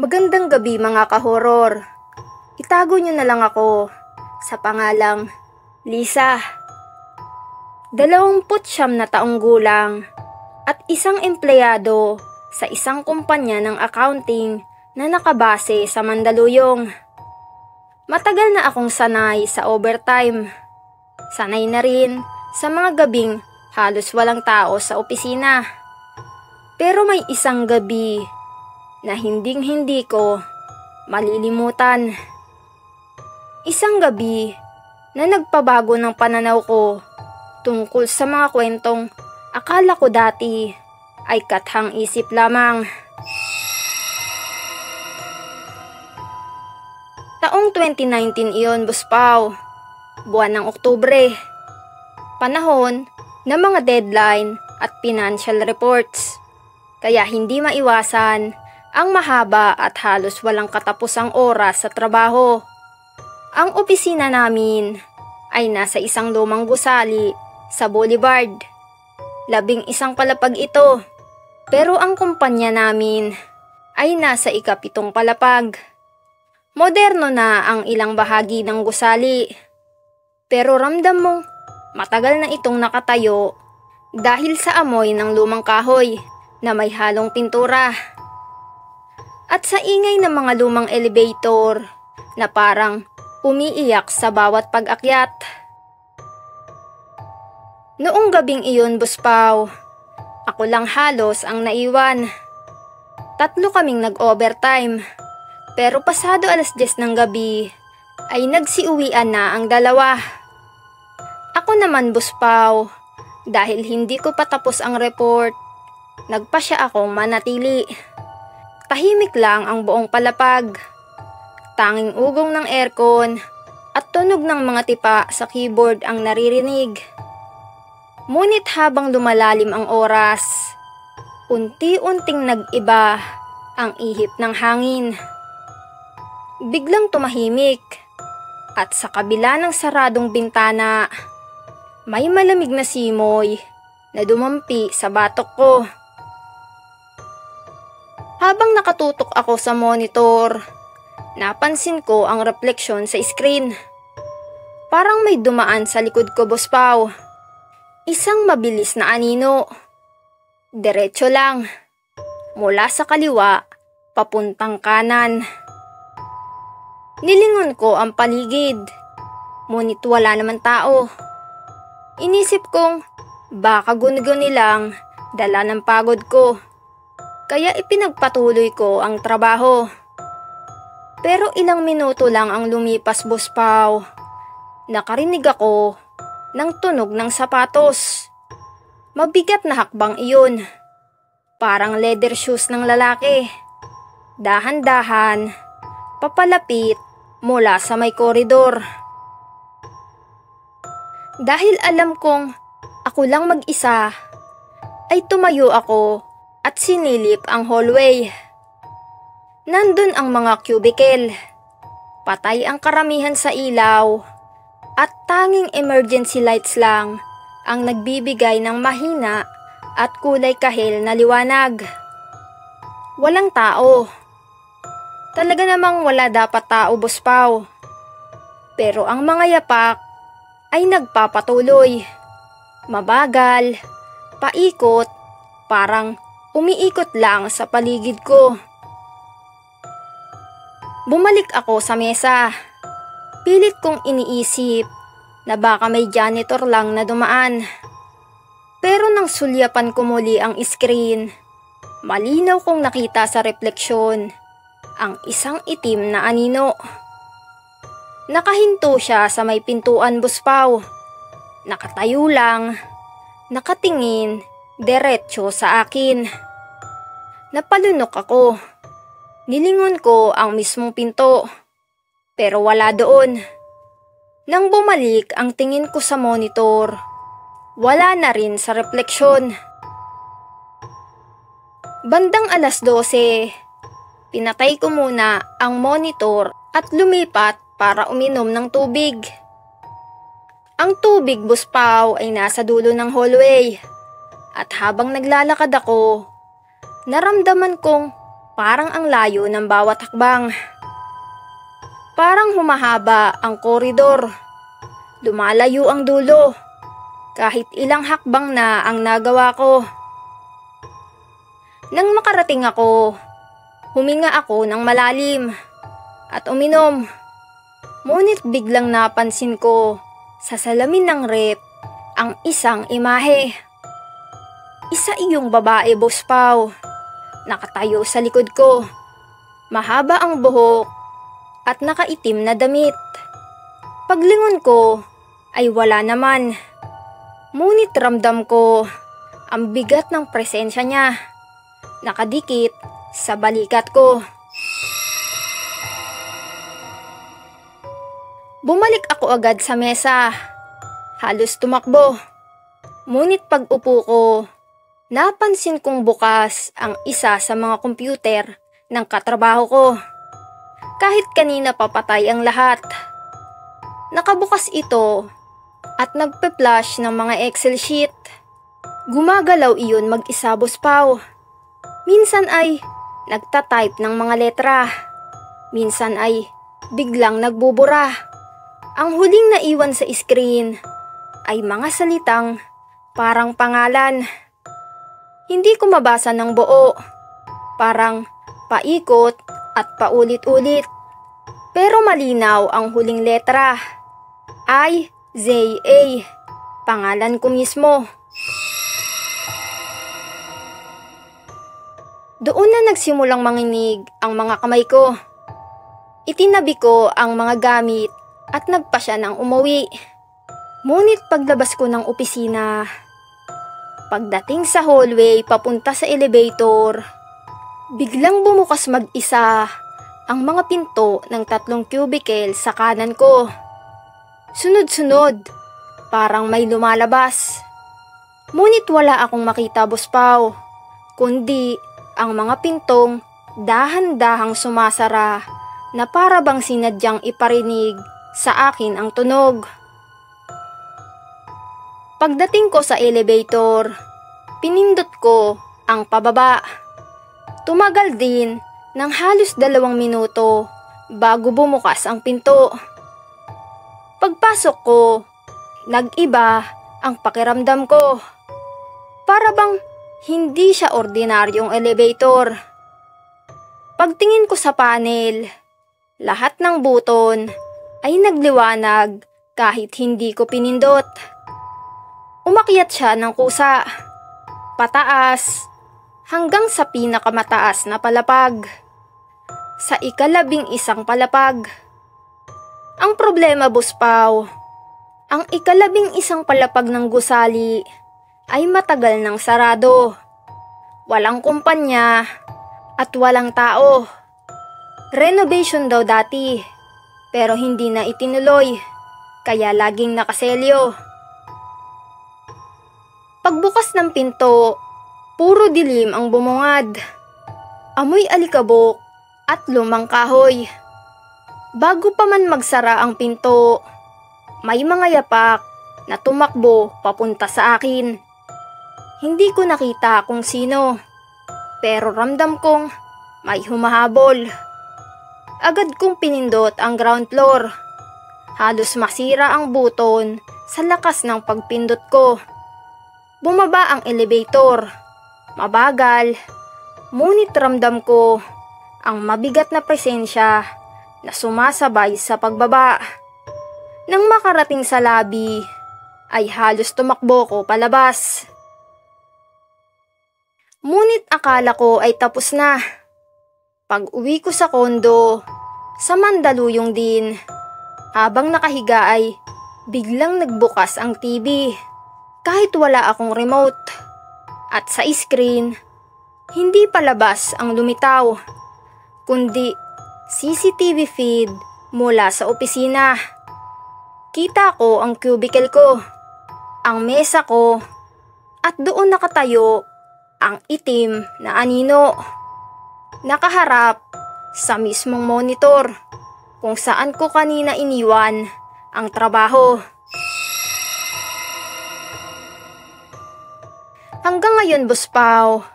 Magandang gabi mga ka-horror. Itago nyo na lang ako sa pangalang Lisa. 29 na taong gulang at isang empleyado sa isang kumpanya ng accounting na nakabase sa Mandaluyong. Matagal na akong sanay sa overtime. Sanay na rin sa mga gabing halos walang tao sa opisina. Pero may isang gabi na hinding-hindi ko malilimutan. Isang gabi na nagpabago ng pananaw ko tungkol sa mga kwentong akala ko dati ay kathang isip lamang. Taong 2019 iyon, Buspaw. Buwan ng Oktubre. Panahon ng mga deadline at financial reports. Kaya hindi maiwasan ang mahaba at halos walang katapusang oras sa trabaho. Ang opisina namin ay nasa isang lumang gusali sa Boulevard. 11 palapag ito, pero ang kumpanya namin ay nasa ika-7 palapag. Moderno na ang ilang bahagi ng gusali, pero ramdam mong matagal na itong nakatayo dahil sa amoy ng lumang kahoy na may halong pintura. At sa ingay ng mga lumang elevator na parang umiiyak sa bawat pag-akyat. Noong gabing iyon, Buspaw, ako lang halos ang naiwan. 3 kaming nag-overtime, pero pasado 10:00 ng gabi ay nagsiuwian na ang 2. Ako naman, Buspaw, dahil hindi ko patapos ang report, nagpasya akong manatili. Tahimik lang ang buong palapag. Tanging ugong ng aircon at tunog ng mga tipa sa keyboard ang naririnig. Ngunit habang lumalalim ang oras, unti-unting nag-iba ang ihip ng hangin. Biglang tumahimik at sa kabila ng saradong bintana, may malamig na simoy na dumampi sa batok ko. Habang nakatutok ako sa monitor, napansin ko ang refleksyon sa screen. Parang may dumaan sa likod ko, Buspaw. Isang mabilis na anino. Diretso lang. Mula sa kaliwa, papuntang kanan. Nilingon ko ang paligid. Ngunit wala naman tao. Inisip kong baka guni-guni lang dala ng pagod ko. Kaya ipinagpatuloy ko ang trabaho. Pero ilang minuto lang ang lumipas, Buspaw. Nakarinig ako ng tunog ng sapatos. Mabigat na hakbang iyon. Parang leather shoes ng lalaki. Dahan-dahan, papalapit mula sa may koridor. Dahil alam kong ako lang mag-isa, ay tumayo ako at sinilip ang hallway. Nandun ang mga cubicle. Patay ang karamihan sa ilaw at tanging emergency lights lang ang nagbibigay ng mahina at kulay kahel na liwanag. Walang tao. Talaga namang wala dapat tao, Buspaw. Pero ang mga yapak ay nagpapatuloy. Mabagal, paikot, parang umiikot lang sa paligid ko. Bumalik ako sa mesa. Pilit kong iniisip na baka may janitor lang na dumaan. Pero nang sulyapan ko muli ang screen, malinaw kong nakita sa refleksyon ang isang itim na anino. Nakahinto siya sa may pintuan, Buspaw. Nakatayo lang, nakatingin diretso sa akin. Napalunok ako. Nilingon ko ang mismong pinto, pero wala doon. Nang bumalik ang tingin ko sa monitor, wala na rin sa refleksyon. Bandang 12:00, pinatay ko muna ang monitor at lumipat para uminom ng tubig. Ang tubig, Buspaw, ay nasa dulo ng hallway. At habang naglalakad ako, naramdaman kong parang ang layo ng bawat hakbang. Parang humahaba ang koridor. Lumalayo ang dulo. Kahit ilang hakbang na ang nagawa ko. Nang makarating ako, huminga ako ng malalim at uminom. Ngunit biglang napansin ko sa salamin ng rep ang isang imahe. Isa iyong babae, Boss Pao. Nakatayo sa likod ko. Mahaba ang buhok at nakaitim na damit. Paglingon ko ay wala naman. Ngunit ramdam ko ang bigat ng presensya niya. Nakadikit sa balikat ko. Bumalik ako agad sa mesa. Halos tumakbo. Ngunit pag-upo ko, napansin kong bukas ang isa sa mga computer ng katrabaho ko. Kahit kanina papatay ang lahat. Nakabukas ito at nagpe-flash ng mga Excel sheet. Gumagalaw iyon mag-isa, Boss Pao. Minsan ay nagtatype ng mga letra. Minsan ay biglang nagbubura. Ang huling naiwan sa screen ay mga salitang parang pangalan. Hindi ko mabasa ng buo. Parang paikot at paulit-ulit. Pero malinaw ang huling letra. I-Z-A. Pangalan ko mismo. Doon na nagsimulang manginig ang mga kamay ko. Itinabi ko ang mga gamit at nagpasya ng umuwi. Ngunit paglabas ko ng opisina, pagdating sa hallway papunta sa elevator, biglang bumukas mag-isa ang mga pinto ng 3 cubicle sa kanan ko. Sunod-sunod, parang may lumalabas. Ngunit wala akong makita, Boss Pao, kundi ang mga pintong dahan-dahang sumasara na para bang sinadyang iparinig sa akin ang tunog. Pagdating ko sa elevator, pinindot ko ang pababa. Tumagal din ng halos 2 minuto bago bumukas ang pinto. Pagpasok ko, nag-iba ang pakiramdam ko. Para bang hindi siya ordinaryong elevator. Pagtingin ko sa panel, lahat ng buton ay nagliwanag kahit hindi ko pinindot. Umakyat siya ng kusa, pataas, hanggang sa pinakamataas na palapag. Sa 11 palapag. Ang problema, Boss Pao, ang 11 palapag ng gusali ay matagal nang sarado. Walang kumpanya at walang tao. Renovation daw dati, pero hindi na itinuloy, kaya laging nakaselyo. Pagbukas ng pinto, puro dilim ang bumungad. Amoy alikabok at lumang kahoy. Bago pa man magsara ang pinto, may mga yapak na tumakbo papunta sa akin. Hindi ko nakita kung sino, pero ramdam kong may humahabol. Agad kong pinindot ang ground floor. Halos masira ang buton sa lakas ng pagpindot ko. Bumaba ang elevator. Mabagal, ngunit ramdam ko ang mabigat na presensya na sumasabay sa pagbaba. Nang makarating sa lobby, ay halos tumakbo ko palabas. Ngunit akala ko ay tapos na. Pag-uwi ko sa kondo, sa Mandaluyong din, habang nakahiga ay biglang nagbukas ang TV. Kahit wala akong remote. At sa screen, hindi palabas ang lumitaw, kundi CCTV feed mula sa opisina. Kita ko ang cubicle ko, ang mesa ko, at doon nakatayo ang itim na anino. Nakaharap sa mismong monitor kung saan ko kanina iniwan ang trabaho. Hanggang ngayon, Boss Pao,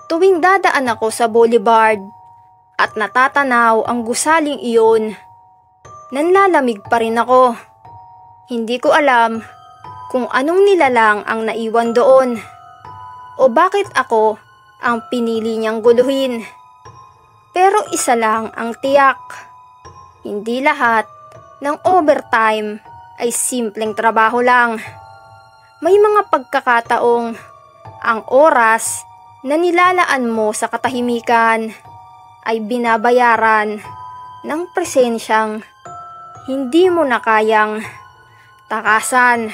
tuwing dadaan ako sa boulevard at natatanaw ang gusaling iyon, nanlalamig pa rin ako. Hindi ko alam kung anong nilalang ang naiwan doon o bakit ako ang pinili niyang guluhin. Pero isa lang ang tiyak, hindi lahat ng overtime ay simpleng trabaho lang. May mga pagkakataong ang oras na nilalaan mo sa katahimikan ay binabayaran ng presensyang hindi mo na kayang takasan.